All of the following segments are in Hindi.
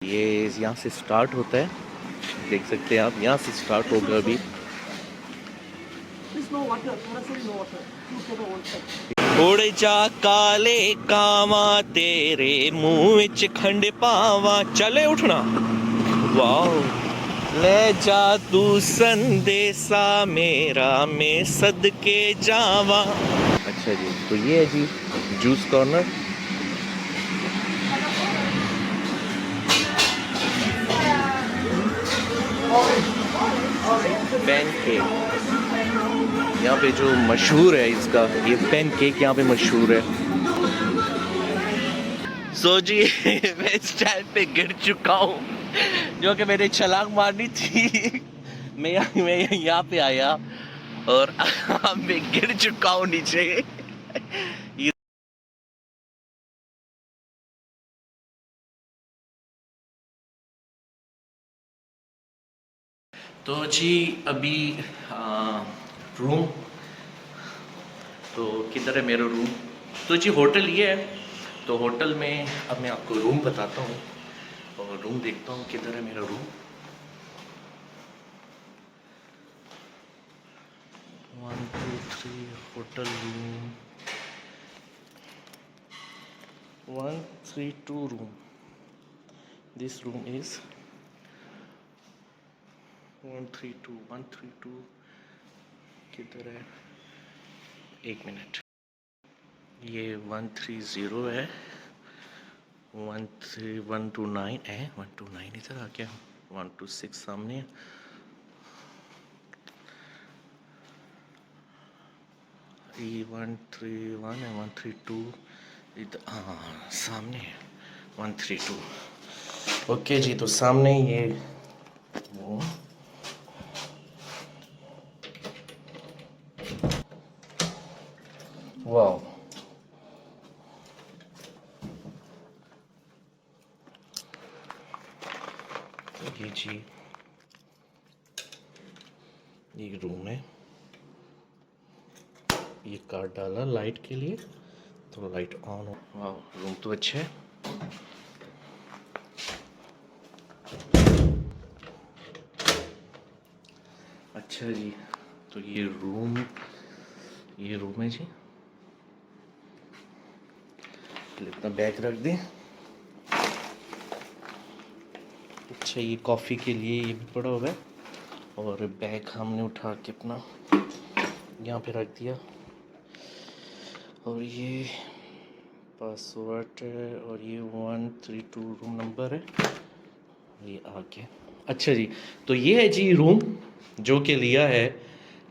ये यहाँ से स्टार्ट होता है, देख सकते हैं आप, यहाँ से स्टार्ट होगा अभी। उड़ जा काले कावा तेरे मुंह विच खंड पावा, चले उठना। वाओ, ले जा तू संदेशा मेरा, मैं सदके जावा। अच्छा जी, तो ये है जी जूस कॉर्नर। पैनकेक यहाँ पे जो मशहूर है, इसका ये पैनकेक यहाँ पे मशहूर है। सो जी मैं इस टाइम पे गिर चुका हूँ, जो कि मैंने छलांग मारनी थी। मैं यहाँ पे आया और मैं गिर चुका हूँ नीचे। तो जी अभी रूम, तो किधर है मेरा रूम? तो जी होटल ये है। तो होटल में अब मैं आपको रूम बताता हूँ और रूम देखता हूँ किधर है मेरा room. 1 2 3 hotel room 132 room. This room is 132 किधर है? एक मिनट, ये 130 है, 129 है, 129 इधर आ गया, 126 सामने है। ये 131 है, 132 इधर, हाँ सामने है 132। ओके जी, तो सामने ये वो वाह, ये जी ये रूम है। ये कार्ड डाला लाइट के लिए, तो लाइट ऑन हो। वाह, रूम तो अच्छा है। अच्छा जी, तो ये रूम है जी। इतना बैग रख दें। अच्छा, ये कॉफ़ी के लिए ये भी पड़ा हुआ है, और बैग हमने उठा के अपना यहाँ पे रख दिया। और ये पासवर्ड है, और ये 132 रूम नंबर है, ये आगे। अच्छा जी, तो ये है जी रूम जो कि लिया है,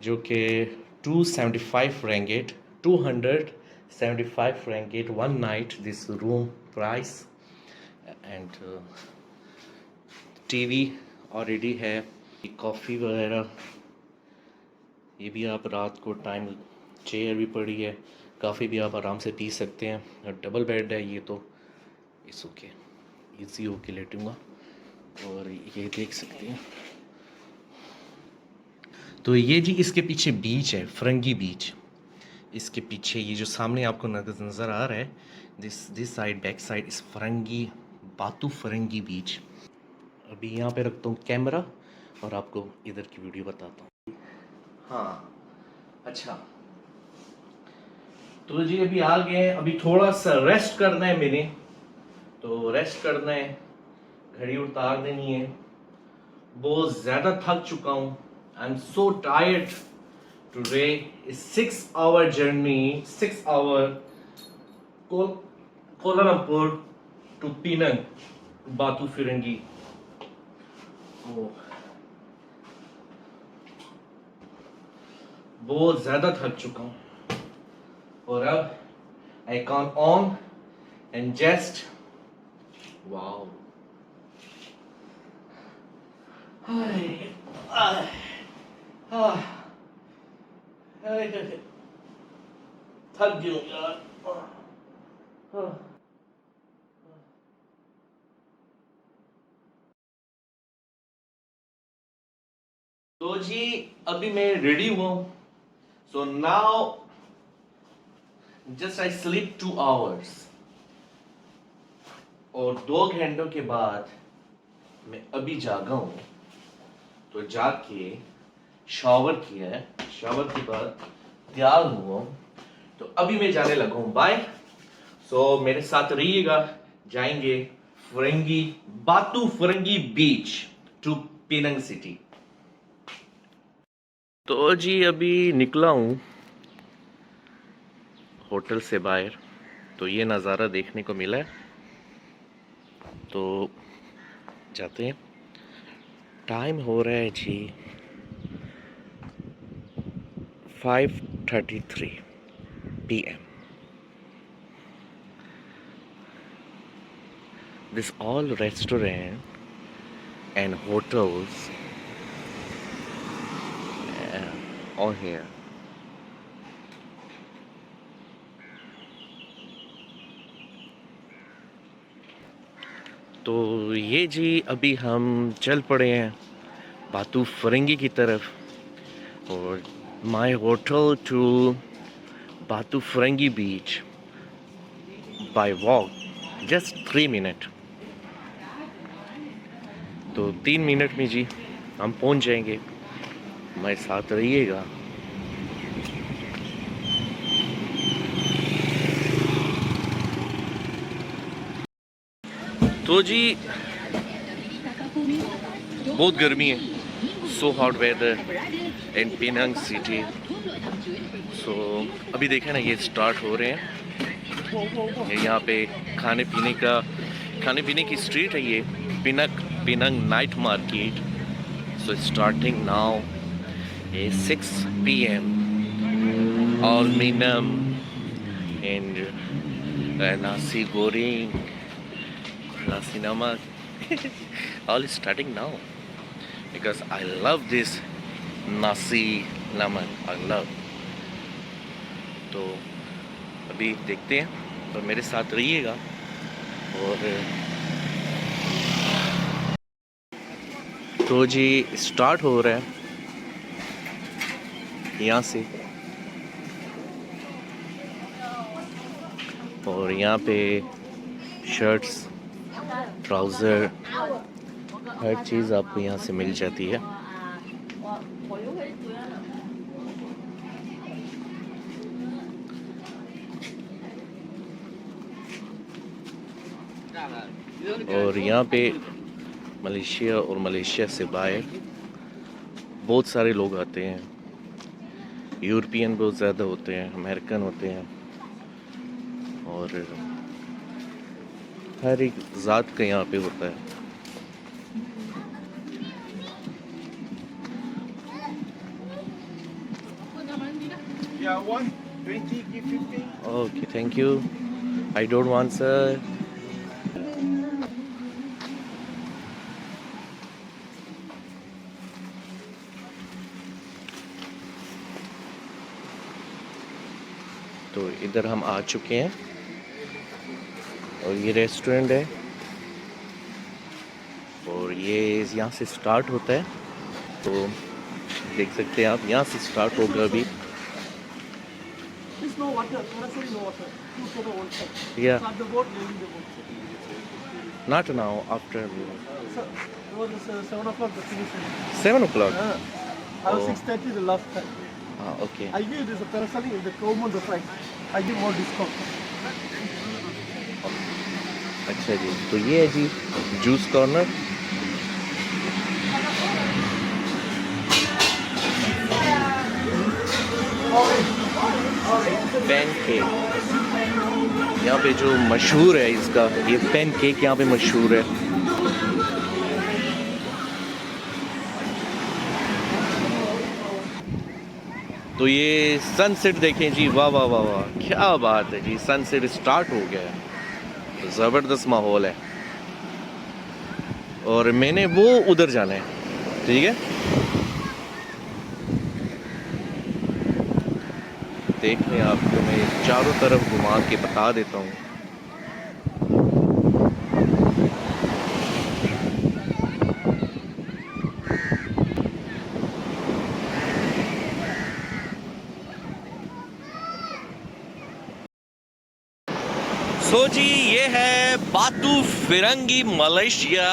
जो कि 275 रेंगेट, 275 रेंगेट 1 night this room price. And TV already है, कॉफ़ी वगैरह, ये भी आप रात को टाइम, चेयर भी पड़ी है, काफ़ी भी आप आराम से पी सकते हैं। और डबल बेड है ये, तो इट्स ओके, ईजी होके लेटूँगा। और ये देख सकते हैं, तो ये जी इसके पीछे बीच है, फरंगी बीच। इसके पीछे ये जो सामने आपको नज़र आ रहा है, दिस साइड, बैक साइड इस फरंगी, बातू फरंगी बीच। अभी यहाँ पे रखता हूँ कैमरा और आपको इधर की वीडियो बताता हूँ। हाँ, अच्छा, तो जी अभी आ गए, अभी थोड़ा सा रेस्ट करना है मैंने, तो रेस्ट करना है, घड़ी उतार देनी है। बहुत ज़्यादा थक चुका हूँ, I am so tired. Today is 6 hour journey, 6 hour Kuala Lumpur to Penang Batu Ferringhi. बहुत ज़्यादा थक चुका हूँ, और अब I come on and just wow. थक गया यार। तो जी अभी मैं रेडी हूँ, so now just I sleep 2 hours, और 2 घंटों के बाद मैं अभी जागा हूँ, तो जाके शावर किया है, शावर के बाद तैयार हुआ हूँ, तो अभी मैं जाने लगा हूँ। बाय। सो मेरे साथ रहिएगा, जाएंगे Farangi, बातू Ferringhi beach to पेनंग city. तो जी अभी निकला हूँ होटल से बाहर, तो ये नज़ारा देखने को मिला है, तो जाते हैं। टाइम हो रहा है जी 5:33 PM. This all restaurant and hotels all here. तो ये जी अभी हम चल पड़े हैं बातू फरंगी की तरफ, और my hotel to Batu Ferringhi beach by walk just 3 minute. तो 3 मिनट में जी हम पहुंच जाएंगे, हमारे साथ रहिएगा। तो जी बहुत गर्मी है, सो हॉट वेदर इन पेनांग सिटी। सो अभी देखें ना, ये स्टार्ट हो रहे हैं, यहाँ पे खाने पीने की स्ट्रीट है ये, Penang night market. So starting now 6 PM और Meenam and nasi goreng, nasi namak all is starting now because I love this nasi namak, I love। तो अभी देखते हैं, तो मेरे साथ रहिएगा। और तो जी स्टार्ट हो रहा है यहाँ से, और यहाँ पे शर्ट्स, ट्राउज़र, हर चीज़ आपको यहाँ से मिल जाती है। और यहाँ पे मलेशिया और मलेशिया से बाहर बहुत सारे लोग आते हैं, यूरोपियन बहुत ज़्यादा होते हैं, अमेरिकन होते हैं, और हर एक ज़ात का यहाँ पे होता है। Okay, thank you. I don't want sir. तो इधर हम आ चुके हैं, और ये रेस्टोरेंट है, और ये यहाँ से स्टार्ट होता है, तो देख सकते हैं आप, यहाँ से स्टार्ट होगा अभी। Yeah. Not now, after 7 o'clock the finish. 7 o'clock. I was 6:30 the last time. Okay. I give this a parasailing in the common the price. I give more discount. अच्छा जी, तो ये है जी जूस कॉर्नर। पैनकेक यहाँ पे जो मशहूर है, इसका ये पैनकेक यहाँ पे मशहूर है। तो ये सनसेट देखें जी, वाह वाह वाह वाह, क्या बात है जी, सनसेट स्टार्ट हो गया है, तो ज़बरदस्त माहौल है। और मैंने वो उधर जाना है, ठीक है, देखने आपको मैं चारों तरफ घुमा के बता देता हूँ। सो जी ये है बातू फिरंगी मलेशिया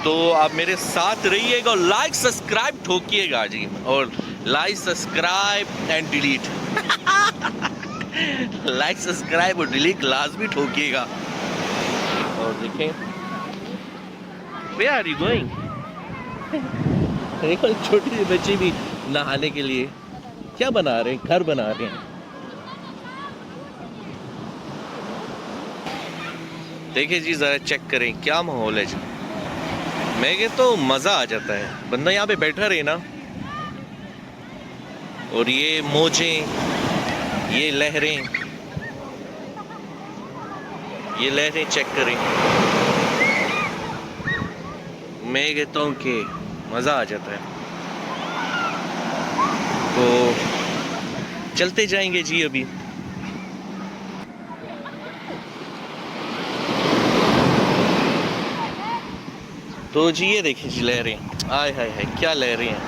तो आप मेरे साथ रहिएगा और लाइक सब्सक्राइब ठोकिएगा जी, और like subscribe and delete like subscribe और डिलीट लाजमी ठोकिएगा। और देखें, Where are you going? देखो छोटी सी बच्ची भी नहाने के लिए क्या बना रहे हैं, घर बना रहे हैं। देखिए जी, जरा चेक करें क्या माहौल है जी। मैं कहता तो मजा आ जाता है, बंदा यहाँ पे बैठा रहे ना, और ये मौजें, ये लहरें चेक करें। मैं कहता हूँ कि मजा आ जाता है। तो चलते जाएंगे जी अभी। तो जी ये देखिए जी लहरें, आय हाय हाय क्या लहरें हैं।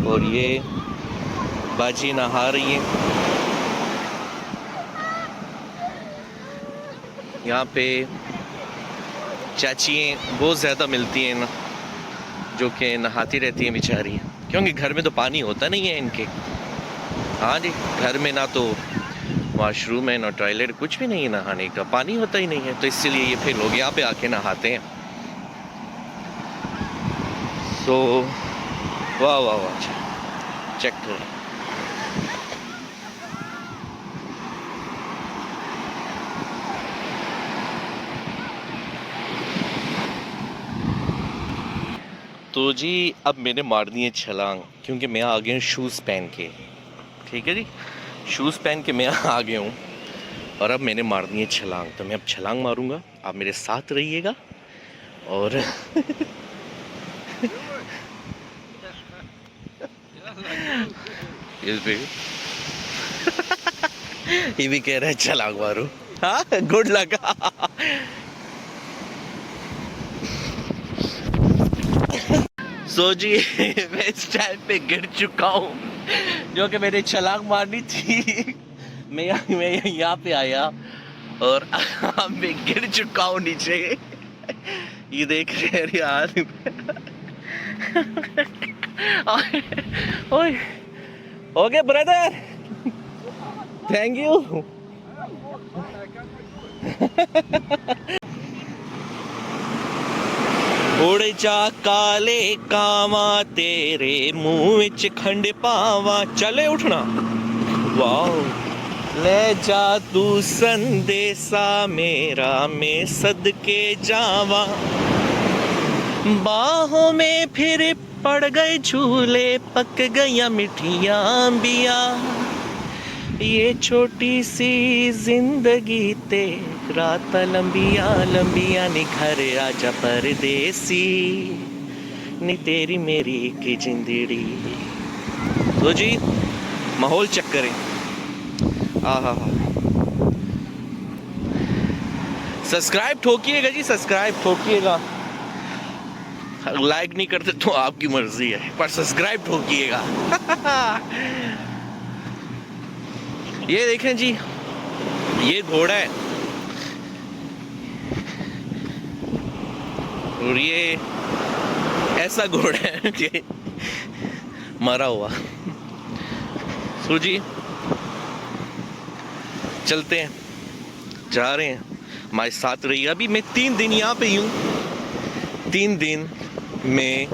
और ये बाजी नहा रही है। यहाँ पे चाचियाँ बहुत ज़्यादा मिलती हैं ना, जो कि नहाती रहती हैं बेचारी, क्योंकि घर में तो पानी होता नहीं है इनके। हाँ जी, घर में ना तो वॉशरूम है ना टॉयलेट, कुछ भी नहीं है, नहाने का पानी होता ही नहीं है, तो इसलिए ये फिर लोग यहाँ पे आके नहाते हैं। सो वाह वाह वाह, चेक करें। तो जी अब मैंने मारनी है छलांग, क्योंकि मैं आ गया हूँ शूज़ पहन के। ठीक है जी, शूज़ पहन के मैं आ गया हूँ और अब मैंने मारनी है छलांग। तो मैं अब छलांग मारूंगा, आप मेरे साथ रहिएगा। और ये भी कह रहा है छलांग मारू। हाँ, गुड लक। सो जी मैं इस टाइम पे गिर चुका हूँ, जो कि मैंने छलांग मारनी थी। मैं यहाँ पे आया और मैं गिर चुका हूँ नीचे। ये देख रहे हैं यार। ओए ओके ब्रदर, थैंक यू। उड़ जा काले कावा तेरे मुंह विच खंड पावा। चले उठना, वाओ। ले जा तू संदेशा मेरा, मैं सदके जावा। बाहों में फिर पड़ गए झूले, पक गया मिठिया अंबिया। ये छोटी सी जिंदगी तेरा ता लंबिया लंबिया, निखर आजा परदेसी, नी तेरी मेरी की जिंदड़ी। तो जी माहौल चेक करें। आहा, सब्सक्राइब ठोकिएगा जी, सब्सक्राइब ठोकिएगा। लाइक नहीं करते तो आपकी मर्जी है, पर सब्सक्राइब ठोकिएगा। ये देखें जी, ये घोड़ा है और ये ऐसा घोड़ा है कि मरा हुआ। सो जी चलते हैं, जा रहे हैं, हमारे साथ रहिए। अभी मैं 3 दिन यहाँ पे हूँ, 3 दिन में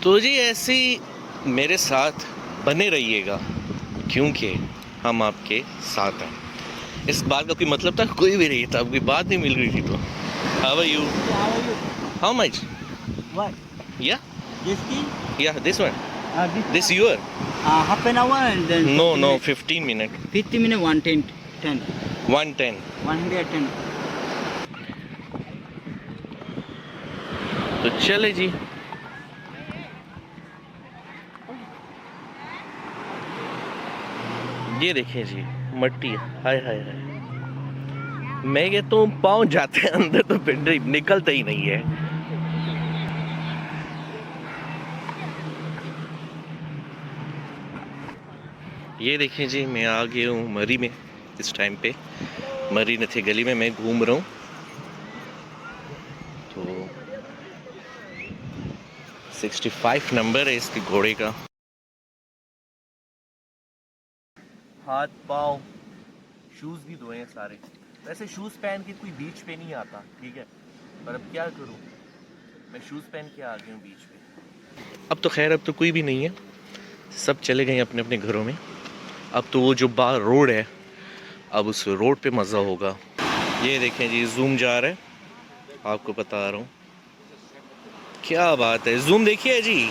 तो जी ऐसे ही मेरे साथ बने रहिएगा, क्योंकि हम आपके साथ हैं। इस बात का कोई मतलब था कोई भी नहीं था, कोई बात नहीं मिल रही थी। तो how are you? How much? What? या This key? या this one, This this your? half an hour and then no 15 minute. 50 minutes 110 10. 110। 110। तो चले जी। ये देखें जी, मट्टी, हाय हाय हाय। मैं कहता हूँ पाँव जाते हैं अंदर तो पिंड निकलता ही नहीं है। ये देखें जी, मैं आ गया हूँ मरी में इस टाइम पे। मरी नथी गली में मैं घूम रहा हूँ। तो 65 नंबर है इसके घोड़े का। हाथ पाँव शूज़ भी धोए हैं सारे। वैसे शूज़ पहन के कोई बीच पे नहीं आता, ठीक है, पर अब क्या करूँ, मैं शूज़ पहन के आ गया हूँ बीच पे। अब तो खैर अब तो कोई भी नहीं है, सब चले गए अपने अपने घरों में। अब तो वो जो बाहर रोड है, अब उस रोड पे मज़ा होगा। ये देखें जी, जूम जा रहा है, आपको बता रहा हूँ। क्या बात है, जूम देखिए जी।